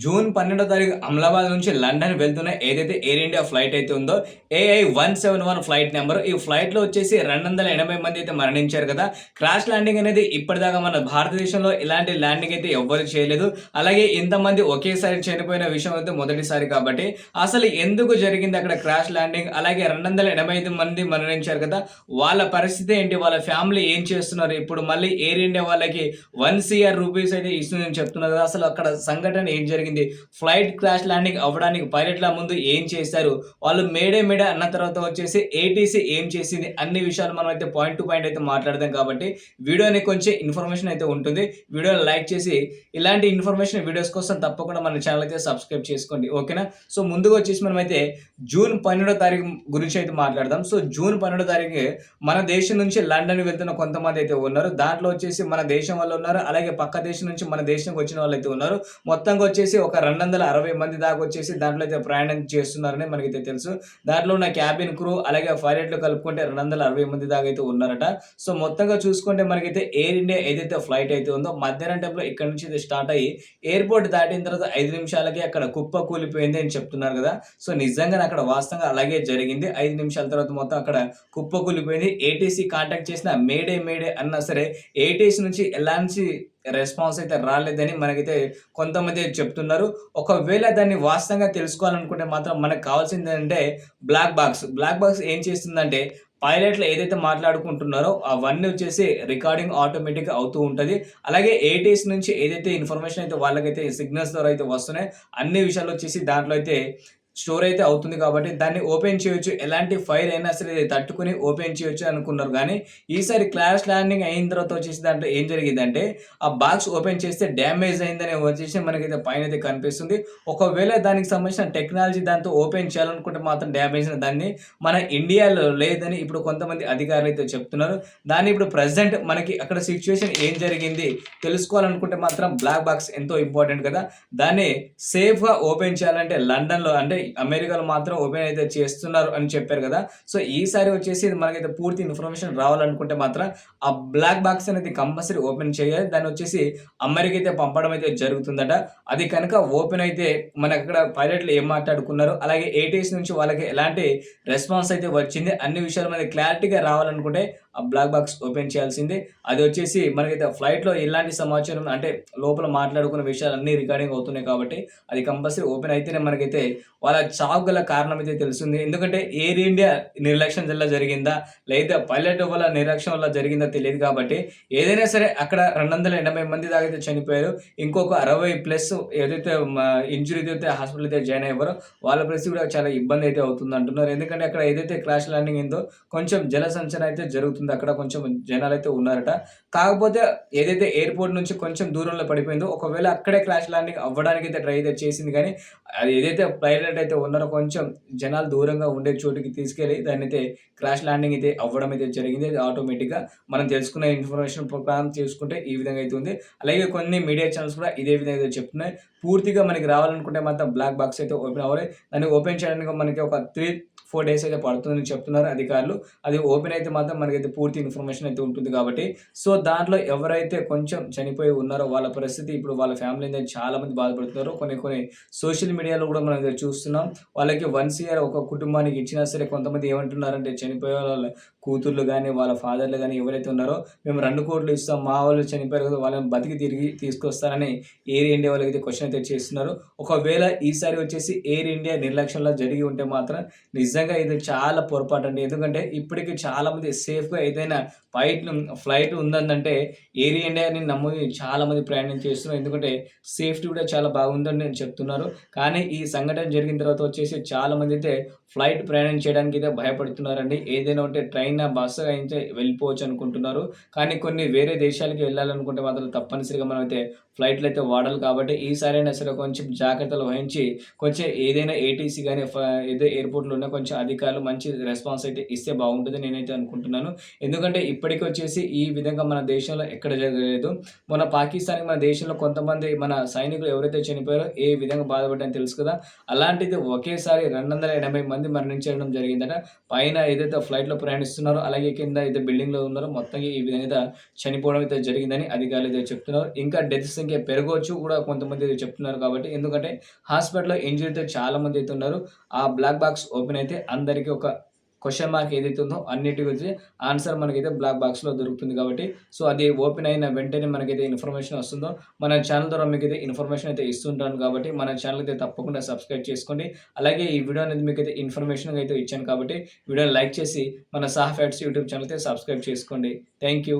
June 12వ తారీఖు అహ్మదాబాద్ నుంచి London వెళ్తున్న ఏదైతే ఎయిర్ ఇండియా ఫ్లైట్ అయితే ఉందో ఏఐ 171 ఫ్లైట్ నెంబర్. ఈ ఫ్లైట్లో వచ్చేసి 280 మంది అయితే మరణించారు కదా. క్రాష్ ల్యాండింగ్ అనేది ఇప్పటిదాకా మన భారతదేశంలో ఇలాంటి ల్యాండింగ్ అయితే ఎవ్వరు చేయలేదు. అలాగే ఇంతమంది ఒకేసారి చనిపోయిన విషయం అయితే మొదటిసారి కాబట్టి అసలు ఎందుకు జరిగింది అక్కడ క్రాష్ ల్యాండింగ్, అలాగే 285 మంది మరణించారు కదా, వాళ్ళ పరిస్థితి ఏంటి, వాళ్ళ ఫ్యామిలీ ఏం చేస్తున్నారు, ఇప్పుడు మళ్ళీ ఎయిర్ ఇండియా వాళ్ళకి 1 CR రూపీస్ అయితే ఇస్తుందని చెప్తున్నారు కదా. అసలు అక్కడ సంఘటన ఏం జరిగింది, ఫ్లైట్ క్రాష్ ల్యాండింగ్ అవ్వడానికి పైలట్ల ముందు ఏం చేశారు, వాళ్ళు మేడే అన్న తర్వాత వచ్చేసి ఏటీసీ ఏం చేసింది, అన్ని విషయాలు మనం అయితే పాయింట్ టు పాయింట్ అయితే మాట్లాడదాం. కాబట్టి వీడియోని కొంచెం ఇన్ఫర్మేషన్ అయితే ఉంటుంది. వీడియోని లైక్ చేసి ఇలాంటి ఇన్ఫర్మేషన్ వీడియోస్ కోసం తప్పకుండా మన ఛానల్ అయితే సబ్స్క్రైబ్ చేసుకోండి, ఓకేనా. సో ముందుగా వచ్చేసి మనమైతే జూన్ 12వ తారీఖు గురించి అయితే మాట్లాడదాం. సో జూన్ 12వ తారీఖు మన దేశం నుంచి లండన్ వెళ్తున్న కొంతమంది అయితే ఉన్నారు. దాంట్లో వచ్చేసి మన దేశం వాళ్ళు ఉన్నారు, అలాగే పక్క దేశం నుంచి మన దేశంకి వచ్చిన వాళ్ళు అయితే ఉన్నారు. మొత్తంగా వచ్చేసి ఒక 260 మంది దాకా వచ్చేసి దాంట్లో అయితే ప్రయాణం చేస్తున్నారని మనకైతే తెలుసు. దాంట్లో ఉన్న క్యాబిన్ క్రూ అలాగే పైలట్లు కలుపుకుంటే 260 మంది దాకా అయితే ఉన్నారట. సో మొత్తంగా చూసుకుంటే మనకైతే ఎయిర్ ఇండియా ఏదైతే ఫ్లైట్ అయితే ఉందో మధ్యాహ్నం టైంలో ఇక్కడ నుంచి అయితే స్టార్ట్ అయ్యి ఎయిర్పోర్ట్ దాటిన తర్వాత 5 నిమిషాలకి అక్కడ కుప్ప కూలిపోయింది అని చెప్తున్నారు కదా. సో నిజంగా అక్కడ వాస్తవంగా అలాగే జరిగింది. 5 నిమిషాల తర్వాత మొత్తం అక్కడ కుప్ప కూలిపోయింది. ఏటీసీ కాంటాక్ట్ చేసిన మేడే అన్నా సరే ఏటీసీ నుంచి ఎలాంటి రెస్పాన్స్ అయితే రాలేదని మనకైతే కొంతమంది చెప్తున్నారు. ఒకవేళ దాన్ని వాస్తవంగా తెలుసుకోవాలనుకుంటే మాత్రం మనకు కావాల్సింది ఏంటంటే బ్లాక్ బాక్స్ ఏం చేస్తుందంటే పైలట్లు ఏదైతే మాట్లాడుకుంటున్నారో అవన్నీ వచ్చేసి రికార్డింగ్ ఆటోమేటిక్గా అవుతూ ఉంటుంది. అలాగే ఏటీఎస్ నుంచి ఏదైతే ఇన్ఫర్మేషన్ అయితే వాళ్ళకైతే సిగ్నల్స్ ద్వారా అయితే వస్తున్నాయి అన్ని విషయాలు వచ్చేసి దాంట్లో అయితే స్టోర్ అయితే అవుతుంది. కాబట్టి దాన్ని ఓపెన్ చేయొచ్చు, ఎలాంటి ఫైర్ అయినా సరే తట్టుకుని ఓపెన్ చేయొచ్చు అనుకున్నారు. కానీ ఈసారి క్రాష్ ల్యాండింగ్ అయిన తర్వాత వచ్చేసి దాంట్లో ఏం జరిగిందంటే ఆ బాక్స్ ఓపెన్ చేస్తే డ్యామేజ్ అయిందని వచ్చేసి మనకైతే పైన అయితే కనిపిస్తుంది. ఒకవేళ దానికి సంబంధించిన టెక్నాలజీ దాంతో ఓపెన్ చేయాలనుకుంటే మాత్రం డ్యామేజ్ దాన్ని మన ఇండియాలో లేదని ఇప్పుడు కొంతమంది అధికారులు అయితే చెప్తున్నారు. దాన్ని ఇప్పుడు ప్రజెంట్ మనకి అక్కడ సిచ్యువేషన్ ఏం జరిగింది తెలుసుకోవాలనుకుంటే మాత్రం బ్లాక్ బాక్స్ ఎంతో ఇంపార్టెంట్ కదా. దాన్ని సేఫ్గా ఓపెన్ చేయాలంటే లండన్లో అంటే అమెరికాలో మాత్రం ఓపెన్ అయితే చేస్తున్నారు అని చెప్పారు కదా. సో ఈసారి వచ్చేసి మనకైతే పూర్తి ఇన్ఫర్మేషన్ రావాలనుకుంటే మాత్రం ఆ బ్లాక్ బాక్స్ అనేది కంపల్సరీ ఓపెన్ చేయాలి. దాన్ని వచ్చేసి అమెరికా అయితే పంపడం అయితే జరుగుతుందట. అది కనుక ఓపెన్ అయితే మనకు అక్కడ పైలట్లు ఏం మాట్లాడుకున్నారు, అలాగే ఏటీఎస్ నుంచి వాళ్ళకి ఎలాంటి రెస్పాన్స్ అయితే వచ్చింది, అన్ని విషయాలు మనకి క్లారిటీగా రావాలనుకుంటే ఆ బ్లాక్ బాక్స్ ఓపెన్ చేయాల్సిందే. అది వచ్చేసి మనకైతే ఫ్లైట్లో ఎలాంటి సమాచారం అంటే లోపల మాట్లాడుకున్న విషయాలు అన్నీ రికార్డింగ్ అవుతున్నాయి. కాబట్టి అది కంపల్సరీ ఓపెన్ అయితేనే మనకైతే వాళ్ళ చావు గల కారణం అయితే తెలుస్తుంది. ఎందుకంటే ఎయిర్ ఇండియా నిర్లక్ష్యం వల్ల జరిగిందా లేదా పైలట్ వల్ల నిర్లక్ష్యం వల్ల జరిగిందా తెలియదు. కాబట్టి ఏదైనా సరే అక్కడ 280 మంది దాకా అయితే చనిపోయారు. ఇంకొక 60+ ఏదైతే ఇంజురీ అయితే హాస్పిటల్ అయితే జాయిన్ అయ్యారో వాళ్ళ పరిస్థితి కూడా చాలా ఇబ్బంది అయితే అవుతుంది అంటున్నారు. ఎందుకంటే అక్కడ ఏదైతే క్రాష్ ల్యాండింగ్ అయిందో కొంచెం జలసంచన అయితే జరుగుతుంది, అక్కడ కొంచెం జనాలు అయితే ఉన్నారట. కాకపోతే ఏదైతే ఎయిర్పోర్ట్ నుంచి కొంచెం దూరంలో పడిపోయిందో ఒకవేళ అక్కడే క్రాష్ ల్యాండింగ్ అవ్వడానికి అయితే ట్రై అయితే చేసింది. కానీ అది ఏదైతే పైలట్ అయితే ఉన్నారో కొంచెం జనాలు దూరంగా ఉండే చోటుకి తీసుకెళ్ళి దాన్ని అయితే క్రాష్ ల్యాండింగ్ అయితే అవ్వడం అయితే జరిగింది. అది ఆటోమేటిక్గా మనం తెలుసుకున్న ఇన్ఫర్మేషన్ ప్రకారం చేసుకుంటే ఈ విధంగా అయితే ఉంది. అలాగే కొన్ని మీడియా ఛానల్స్ కూడా ఇదే విధంగా అయితే చెప్తున్నాయి. పూర్తిగా మనకి రావాలనుకుంటే మాత్రం బ్లాక్ బాక్స్ అయితే ఓపెన్ అవ్వాలి. దాన్ని ఓపెన్ చేయడానికి మనకి ఒక 3-4 డేస్ అయితే పడుతుందని చెప్తున్నారు అధికారులు. అది ఓపెన్ అయితే మాత్రం మనకైతే పూర్తి ఇన్ఫర్మేషన్ అయితే ఉంటుంది. కాబట్టి సో దాంట్లో ఎవరైతే కొంచెం చనిపోయి ఉన్నారో వాళ్ళ పరిస్థితి ఇప్పుడు వాళ్ళ ఫ్యామిలీ అయితే చాలా మంది బాధపడుతున్నారు. కొన్ని సోషల్ మీడియాలో కూడా మనం చూస్తున్నాం. వాళ్ళకి 1 CR ఒక కుటుంబానికి ఇచ్చినా సరే కొంతమంది ఏమంటున్నారంటే చనిపోయే వాళ్ళ కూతుర్లు కానీ వాళ్ళ ఫాదర్లు కానీ ఎవరైతే ఉన్నారో మేము 2 కోట్లు ఇస్తాం, మా వాళ్ళు చనిపోయారు కదా వాళ్ళని బతికి తిరిగి తీసుకొస్తారని ఎయిర్ ఇండియా వాళ్ళకి అయితే క్వశ్చన్ అయితే చేస్తున్నారు. ఒకవేళ ఈసారి వచ్చేసి ఎయిర్ ఇండియా నిర్లక్ష్యంలో జరిగి ఉంటే మాత్రం నిజంగా ఇది చాలా పొరపాటు అండి. ఎందుకంటే ఇప్పటికీ చాలామంది సేఫ్గా ఏదైనా ఫ్లైట్ ఉందంటే ఎయిర్ ఇండియాని నమ్మి చాలామంది ప్రయాణం చేస్తున్నారు. ఎందుకంటే సేఫ్టీ కూడా చాలా బాగుందని నేను చెప్తున్నారు. కానీ ఈ సంఘటన జరిగిన తర్వాత వచ్చేసి చాలామంది అయితే ఫ్లైట్ ప్రయాణం చేయడానికి అయితే భయపడుతున్నారండి. ఏదైనా ఉంటే ట్రైన్ బస్సు అయితే వెళ్ళిపోవచ్చు అనుకుంటున్నారు. కానీ కొన్ని వేరే దేశాలకి వెళ్ళాలనుకుంటే మాత్రం తప్పనిసరిగా మనం అయితే ఫ్లైట్లు అయితే వాడాలి. కాబట్టి ఈసారి అయినా సరే కొంచెం జాగ్రత్తలు వహించి కొంచెం ఏదైనా ఏటీసీ కానీ ఏదో ఎయిర్పోర్ట్లో ఉన్న కొంచెం అధికారులు మంచి రెస్పాన్స్ అయితే ఇస్తే బాగుంటుంది నేనైతే అనుకుంటున్నాను. ఎందుకంటే ఇప్పటికొచ్చేసి ఈ విధంగా మన దేశంలో ఎక్కడ జరగలేదు. మొన్న పాకిస్తాన్‌కి మన దేశంలో కొంతమంది మన సైనికులు ఎవరైతే చనిపోయారో ఏ విధంగా బాధపడ్డారో తెలుసు కదా! అలాంటిది ఒకేసారి 280 మంది మరణించడం జరిగిందట. పైన ఏదైతే ఫ్లైట్‌లో ప్రయాణిస్తున్నారో అలాగే కింద అయితే బిల్డింగ్‌లో ఉన్నారో మొత్తంగా ఈ విధంగా చనిపోవడం అయితే జరిగిందని అధికారులు అయితే చెప్తున్నారు. ఇంకా డెత్ సంఖ్య పెరగవచ్చు కూడా కొంతమంది అయితే చెప్తున్నారు కాబట్టి ఎందుకంటే హాస్పిటల్‌లో ఇంజ్యూర్డ్ అయితే చాలా మంది అయితే ఉన్నారు. ఆ బ్లాక్ బాక్స్ ఓపెన్ అయితే అందరికి ఒక క్వెషన్ మార్క్ ఏదైతే ఉందో అన్నిటికి వచ్చి ఆన్సర్ మనకైతే బ్లాక్ బాక్స్‌లో దొరుకుతుంది కాబట్టి సో, అది ఓపెన్ అయిన వెంటనే మనకైతే ఇన్ఫర్మేషన్ వస్తుందో మన ఛానల్ ద్వారా మీకైతే ఇన్ఫర్మేషన్ అయితే ఇస్తుంటాను కాబట్టి మన ఛానల్ అయితే తప్పకుండా సబ్స్క్రైబ్ చేసుకోండి. అలాగే ఈ వీడియో అనేది మీకైతే ఇన్ఫర్మేషన్‌గా అయితే ఇచ్చాను కాబట్టి వీడియోని లైక్ చేసి మన సాహా ఫ్యాక్ట్స్ యూట్యూబ్ ఛానల్ అయితే సబ్స్క్రైబ్ చేసుకోండి. Thank you.